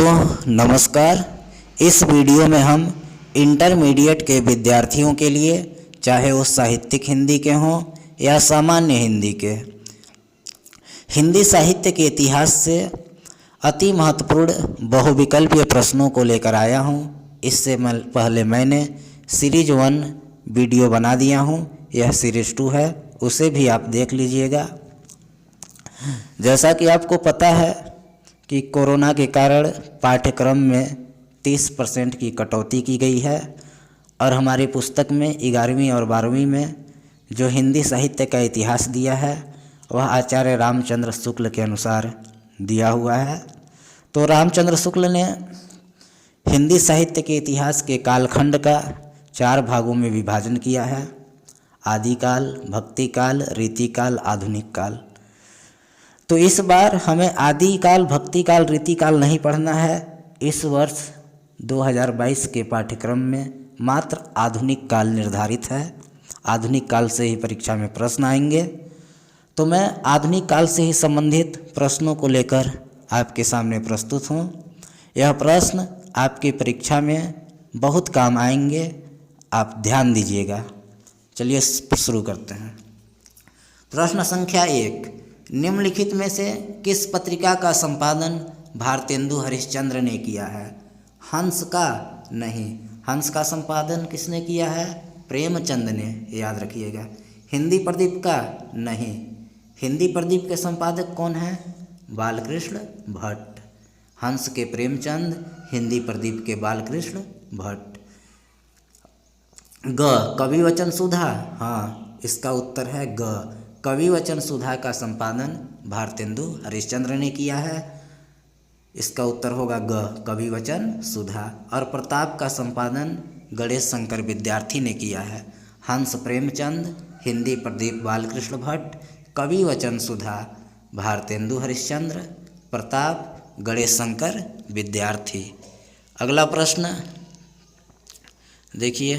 नमस्कार। इस वीडियो में हम इंटरमीडिएट के विद्यार्थियों के लिए, चाहे वो साहित्यिक हिंदी के हों या सामान्य हिंदी के, हिंदी साहित्य के इतिहास से अति महत्वपूर्ण बहुविकल्पीय प्रश्नों को लेकर आया हूँ। इससे पहले मैंने सीरीज 1 वीडियो बना दिया हूँ, यह सीरीज 2 है, उसे भी आप देख लीजिएगा। जैसा कि आपको पता है कि कोरोना के कारण पाठ्यक्रम में 30% की कटौती की गई है और हमारी पुस्तक में 11वीं और 12वीं में जो हिंदी साहित्य का इतिहास दिया है वह आचार्य रामचंद्र शुक्ल के अनुसार दिया हुआ है। तो रामचंद्र शुक्ल ने हिंदी साहित्य के इतिहास के कालखंड का 4 भागों में विभाजन किया है: आदिकाल, भक्तिकाल, रीतिकाल, आधुनिक काल। तो इस बार हमें आदिकाल, भक्तिकाल, रीतिकाल नहीं पढ़ना है। इस वर्ष 2022 के पाठ्यक्रम में मात्र आधुनिक काल निर्धारित है। आधुनिक काल से ही परीक्षा में प्रश्न आएंगे। तो मैं आधुनिक काल से ही संबंधित प्रश्नों को लेकर आपके सामने प्रस्तुत हूँ। यह प्रश्न आपकी परीक्षा में बहुत काम आएंगे, आप ध्यान दीजिएगा। चलिए शुरू करते हैं। प्रश्न संख्या 1, निम्नलिखित में से किस पत्रिका का संपादन भारतेंदु हरिश्चंद्र ने किया है? हंस का? नहीं, हंस का संपादन किसने किया है? प्रेमचंद ने, याद रखिएगा। हिंदी प्रदीप का? नहीं, हिंदी प्रदीप के संपादक कौन हैं? बालकृष्ण भट्ट। हंस के प्रेमचंद, हिंदी प्रदीप के बालकृष्ण भट्ट। ग, कवि वचन सुधा? हाँ, इसका उत्तर है ग, कवि वचन सुधा का संपादन भारतेंदु हरिश्चंद्र ने किया है। इसका उत्तर होगा ग, कवि वचन सुधा। और प्रताप का संपादन गणेश शंकर विद्यार्थी ने किया है। हंस प्रेमचंद, हिंदी प्रदीप बालकृष्ण भट्ट, कवि वचन सुधा भारतेंदु हरिश्चंद्र, प्रताप गणेश शंकर विद्यार्थी। अगला प्रश्न देखिए,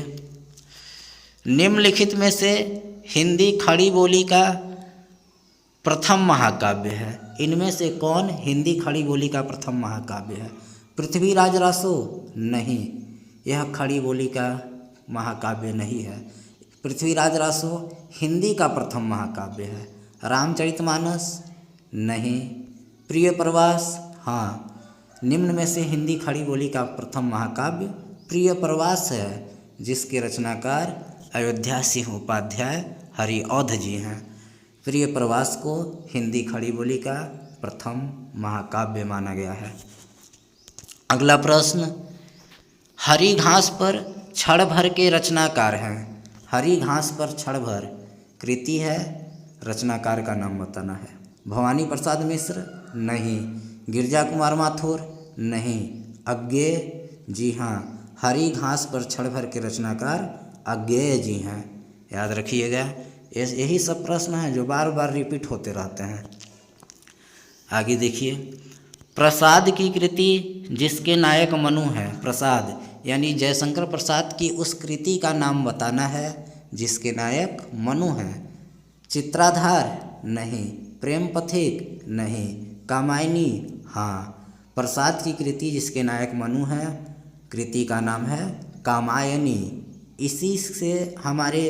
निम्नलिखित में से हिंदी खड़ी बोली का प्रथम महाकाव्य है? इनमें से कौन हिंदी खड़ी बोली का प्रथम महाकाव्य है? पृथ्वीराज रासो? नहीं, यह खड़ी बोली का महाकाव्य नहीं है। पृथ्वीराज रासो हिंदी का प्रथम महाकाव्य है। रामचरितमानस? नहीं। प्रिय प्रवास? हाँ, निम्न में से हिंदी खड़ी बोली का प्रथम महाकाव्य प्रिय प्रवास है, जिसके रचनाकार अयोध्या सिंह उपाध्याय हरिऔध जी हैं। प्रिय प्रवास को हिंदी खड़ी बोली का प्रथम महाकाव्य माना गया है। अगला प्रश्न, हरी घास पर क्षण भर के रचनाकार हैं? हरी घास पर क्षण भर कृति है, रचनाकार का नाम बताना है। भवानी प्रसाद मिश्र? नहीं। गिरजा कुमार माथुर? नहीं। अज्ञेय? जी हाँ, हरी घास पर क्षण भर के रचनाकार अज्ञेय जी हैं, याद रखिएगा। यही सब प्रश्न हैं जो बार बार रिपीट होते रहते हैं। आगे देखिए, प्रसाद की कृति जिसके नायक मनु है? प्रसाद यानी जयशंकर प्रसाद की उस कृति का नाम बताना है जिसके नायक मनु हैं। चित्राधार? नहीं। प्रेम पथिक? नहीं। कामायनी? हाँ, प्रसाद की कृति जिसके नायक मनु हैं, कृति का नाम है कामायनी। इसी से हमारे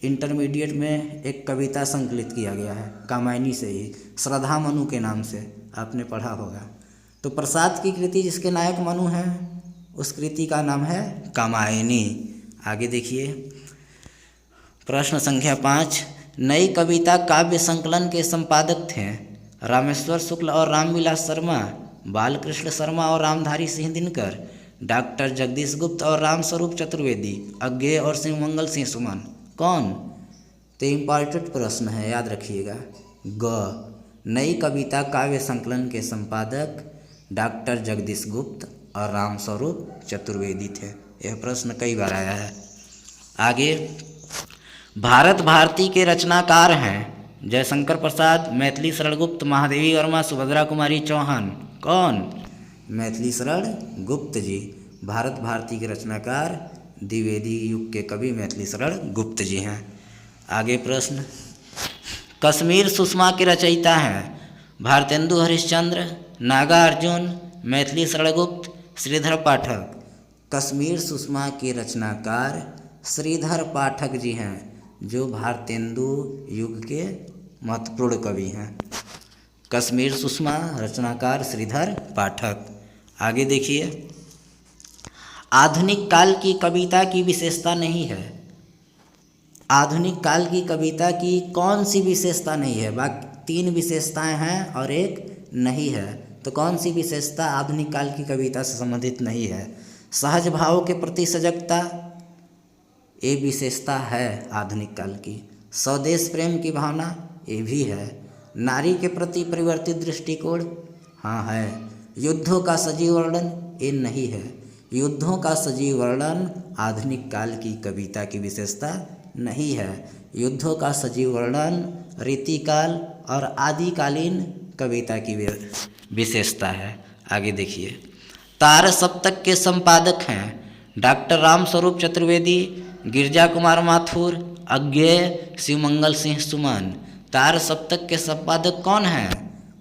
इंटरमीडिएट में एक कविता संकलित किया गया है, कामायनी से ही, श्रद्धा मनु के नाम से, आपने पढ़ा होगा। तो प्रसाद की कृति जिसके नायक मनु हैं, उस कृति का नाम है कामायनी। आगे देखिए, प्रश्न संख्या 5, नई कविता काव्य संकलन के संपादक थे? रामेश्वर शुक्ल और रामविलास शर्मा, बालकृष्ण शर्मा और रामधारी सिंह दिनकर, डॉक्टर जगदीश गुप्त और रामस्वरूप चतुर्वेदी, अज्ञेय और शिवमंगल सिंह सुमन। कौन? तो इम्पॉर्टेंट प्रश्न है, याद रखिएगा। ग, नई कविता काव्य संकलन के संपादक डॉक्टर जगदीश गुप्त और रामस्वरूप चतुर्वेदी थे। यह प्रश्न कई बार आया है। आगे, भारत भारती के रचनाकार हैं? जयशंकर प्रसाद, मैथिली शरण गुप्त, महादेवी वर्मा, सुभद्रा कुमारी चौहान। कौन? मैथिली शरण गुप्त जी। भारत भारती के रचनाकार द्विवेदी युग के कवि मैथिली शरण गुप्त जी हैं। आगे प्रश्न, कश्मीर सुषमा के रचयिता हैं? भारतेंदु हरिश्चंद्र, नागार्जुन, मैथिली शरणगुप्त, श्रीधर पाठक। कश्मीर सुषमा के रचनाकार श्रीधर पाठक जी हैं, जो भारतेंदु युग के महत्वपूर्ण कवि हैं। कश्मीर सुषमा रचनाकार श्रीधर पाठक। आगे देखिए, आधुनिक काल की कविता की विशेषता नहीं है। आधुनिक काल की कविता की कौन सी विशेषता नहीं है? बाकी 3 विशेषताएं हैं और एक नहीं है। तो कौन सी विशेषता आधुनिक काल की कविता से संबंधित नहीं है? सहज भाव के प्रति सजगता, ये विशेषता है आधुनिक काल की। स्वदेश प्रेम की भावना, ये भी है। नारी के प्रति परिवर्तित दृष्टिकोण, हाँ है। युद्धों का सजीव वर्णन, ये नहीं है। युद्धों का सजीव वर्णन आधुनिक काल की कविता की विशेषता नहीं है। युद्धों का सजीव वर्णन रीतिकाल और आदिकालीन कविता की विशेषता है। आगे देखिए, तार सप्तक के संपादक हैं डॉक्टर राम स्वरूप चतुर्वेदी, गिरजा कुमार माथुर, अज्ञेय शिवमंगल सिंह सुमन। तार सप्तक के संपादक कौन हैं?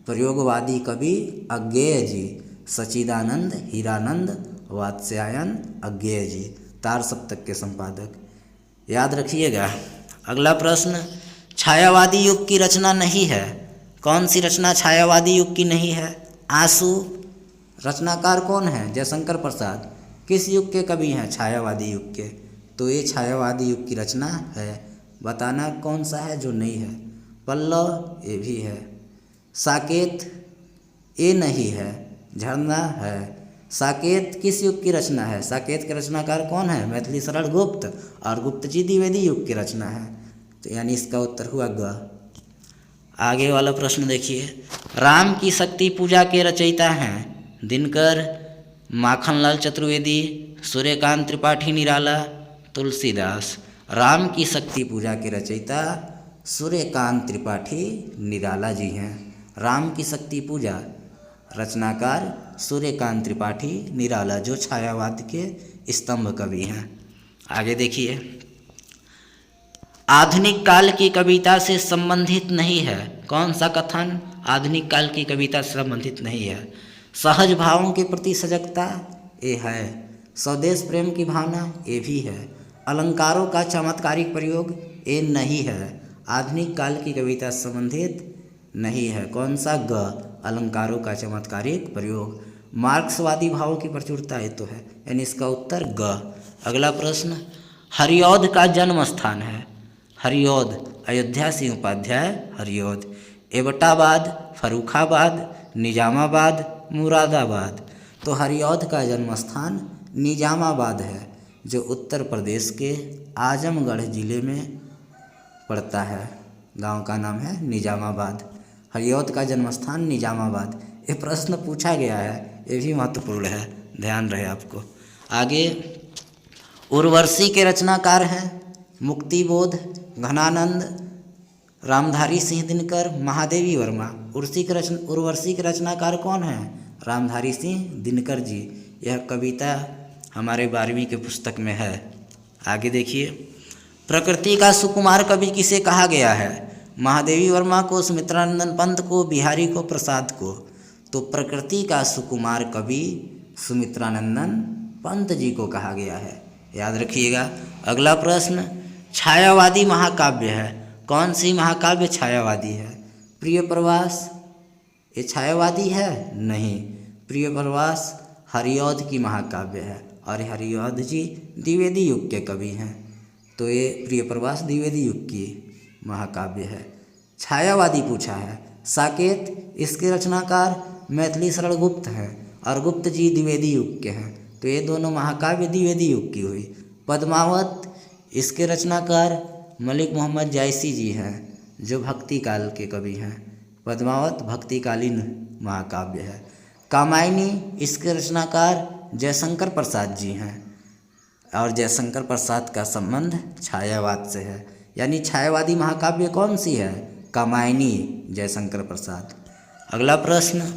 प्रयोगवादी कवि अज्ञेय जी, सच्चिदानंद हीरानंद वात्स्यायन अज्ञेय जी, तार सप्तक के संपादक। याद रखिएगा। अगला प्रश्न, छायावादी युग की रचना नहीं है। कौन सी रचना छायावादी युग की नहीं है? आंसू। रचनाकार कौन है? जयशंकर प्रसाद। किस युग के कवि हैं? छायावादी युग के। तो ये छायावादी युग की रचना है। बताना कौन सा है जो नहीं है। पल्लव, ये भी है। साकेत, ये नहीं है। झरना है। साकेत किस युग की रचना है? साकेत के रचनाकार कौन है? मैथिली शरणगुप्त और गुप्त जी द्विवेदी युग की रचना है। तो यानी इसका उत्तर हुआ ग। आगे वाला प्रश्न देखिए, राम की शक्ति पूजा के रचयिता हैं दिनकर, माखनलाल चतुर्वेदी, सूर्यकांत त्रिपाठी निराला, तुलसीदास। राम की शक्ति पूजा के रचयिता सूर्यकांत त्रिपाठी निराला जी हैं। राम की शक्ति पूजा रचनाकार सूर्यकांत त्रिपाठी निराला, जो छायावाद के स्तंभ कवि हैं। आगे देखिए, आधुनिक काल की कविता से संबंधित नहीं है। कौन सा कथन आधुनिक काल की कविता से संबंधित नहीं है? सहज भावों के प्रति सजगता, ये है। स्वदेश प्रेम की भावना, ये भी है। अलंकारों का चमत्कारिक प्रयोग, ये नहीं है। आधुनिक काल की कविता से संबंधित नहीं है। कौन सा? ग, अलंकारों का चमत्कारिक प्रयोग। मार्क्सवादी भावों की प्रचुरता, ये तो है, यानी इसका उत्तर ग। अगला प्रश्न, हरिऔध का जन्म स्थान है। हरिऔध, अयोध्या सिंह उपाध्याय हरिऔध। एबटाबाद, फर्रुखाबाद, निजामाबाद, मुरादाबाद। तो हरिऔध का जन्म स्थान निजामाबाद है, जो उत्तर प्रदेश के आजमगढ़ जिले में पड़ता है। गांव का नाम है निजामाबाद। हरिऔध का जन्म स्थान निजामाबाद। ये प्रश्न पूछा गया है, ये भी महत्वपूर्ण है, ध्यान रहे आपको। आगे, उर्वशी के रचनाकार हैं मुक्तिबोध, घनानंद, रामधारी सिंह दिनकर, महादेवी वर्मा। उर्वशी के रचनाकार कौन हैं? रामधारी सिंह दिनकर जी। यह कविता हमारे 12वीं के पुस्तक में है। आगे देखिए, प्रकृति का सुकुमार कवि किसे कहा गया है? महादेवी वर्मा को, सुमित्रानंदन पंत को, बिहारी को, प्रसाद को। तो प्रकृति का सुकुमार कवि सुमित्रानंदन पंत जी को कहा गया है। याद रखिएगा। अगला प्रश्न, छायावादी महाकाव्य है। कौन सी महाकाव्य छायावादी है? प्रिय प्रवास, ये छायावादी है? नहीं। प्रिय प्रवास हरिऔध की महाकाव्य है और हरिऔध जी द्विवेदी युग के कवि हैं। तो ये प्रिय प्रवास द्विवेदी युग की महाकाव्य है। छायावादी पूछा है। साकेत, इसके रचनाकार मैथिली शरणगुप्त हैं और गुप्त जी द्विवेदी युग के हैं। तो ये दोनों महाकाव्य द्विवेदी युग की हुई। पद्मावत, इसके रचनाकार मलिक मोहम्मद जायसी जी हैं, जो भक्ति काल के कवि हैं। पद्मावत भक्तिकालीन महाकाव्य है। कामायनी, इसके रचनाकार जयशंकर प्रसाद जी हैं और जयशंकर प्रसाद का संबंध छायावाद से है। यानी छायावादी महाकाव्य कौन सी है? कामायनी, जयशंकर प्रसाद। अगला प्रश्न,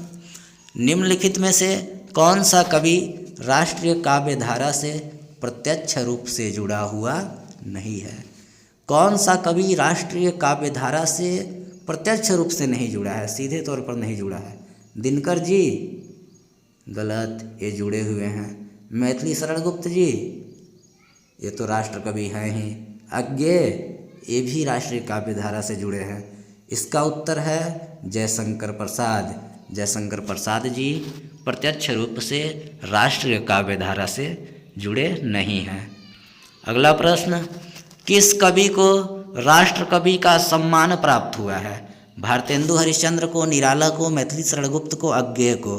निम्नलिखित में से कौन सा कवि राष्ट्रीय काव्य धारा से प्रत्यक्ष रूप से जुड़ा हुआ नहीं है? कौन सा कवि राष्ट्रीय काव्य धारा से प्रत्यक्ष रूप से नहीं जुड़ा है, सीधे तौर पर नहीं जुड़ा है? दिनकर जी, गलत, ये जुड़े हुए हैं। मैथिली शरण गुप्त जी, ये तो राष्ट्र कवि हैं ही। अज्ञेय, ये भी राष्ट्रीय काव्य धारा से जुड़े हैं। इसका उत्तर है जयशंकर प्रसाद। जयशंकर प्रसाद जी प्रत्यक्ष रूप से राष्ट्रीय काव्य धारा से जुड़े नहीं हैं। अगला प्रश्न, किस कवि को राष्ट्र कवि का सम्मान प्राप्त हुआ है? भारतेंदु हरिश्चंद्र को, निराला को, मैथिली शरण गुप्त को, अज्ञेय को?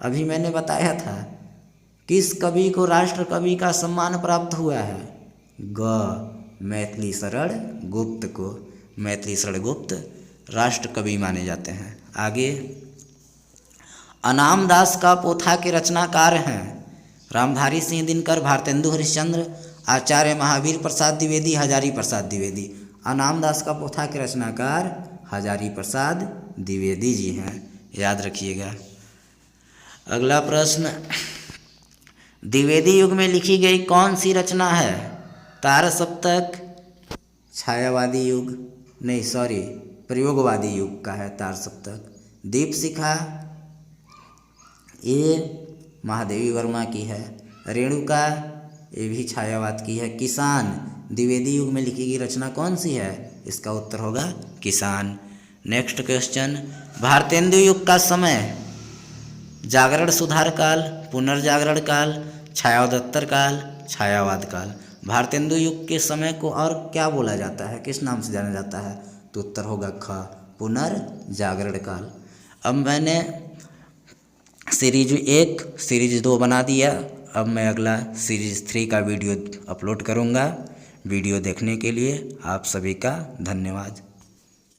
अभी मैंने बताया था किस कवि को राष्ट्र कवि का सम्मान प्राप्त हुआ है? मैथिली शरण गुप्त को। मैथिली शरण गुप्त राष्ट्र कवि माने जाते हैं। आगे, अनाम दास का पोथा के रचनाकार हैं रामधारी सिंह दिनकर, भारतेंदु हरिश्चंद्र, आचार्य महावीर प्रसाद द्विवेदी, हजारी प्रसाद द्विवेदी। अनाम दास का पोथा के रचनाकार हजारी प्रसाद द्विवेदी जी हैं, याद रखिएगा। अगला प्रश्न, द्विवेदी युग में लिखी गई कौन सी रचना है? तार सप्तक, छायावादी युग, नहीं सॉरी प्रयोगवादी युग का है तार सप्तक। दीपशिखा, ये महादेवी वर्मा की है। रेणुका, ये भी छायावाद की है। किसान, द्विवेदी युग में लिखी गई रचना कौन सी है? इसका उत्तर होगा किसान। नेक्स्ट क्वेश्चन, भारतेंदु युग का समय जागरण सुधार काल, पुनर्जागरण काल, छायावदत्तर काल, छायावाद काल। भारतेंदु युग के समय को और क्या बोला जाता है, किस नाम से जाना जाता है? तो उत्तर होगा ख, पुनर्जागरण काल। अब मैंने सीरीज 1 सीरीज 2 बना दिया। अब मैं अगला सीरीज 3 का वीडियो अपलोड करूँगा। वीडियो देखने के लिए आप सभी का धन्यवाद।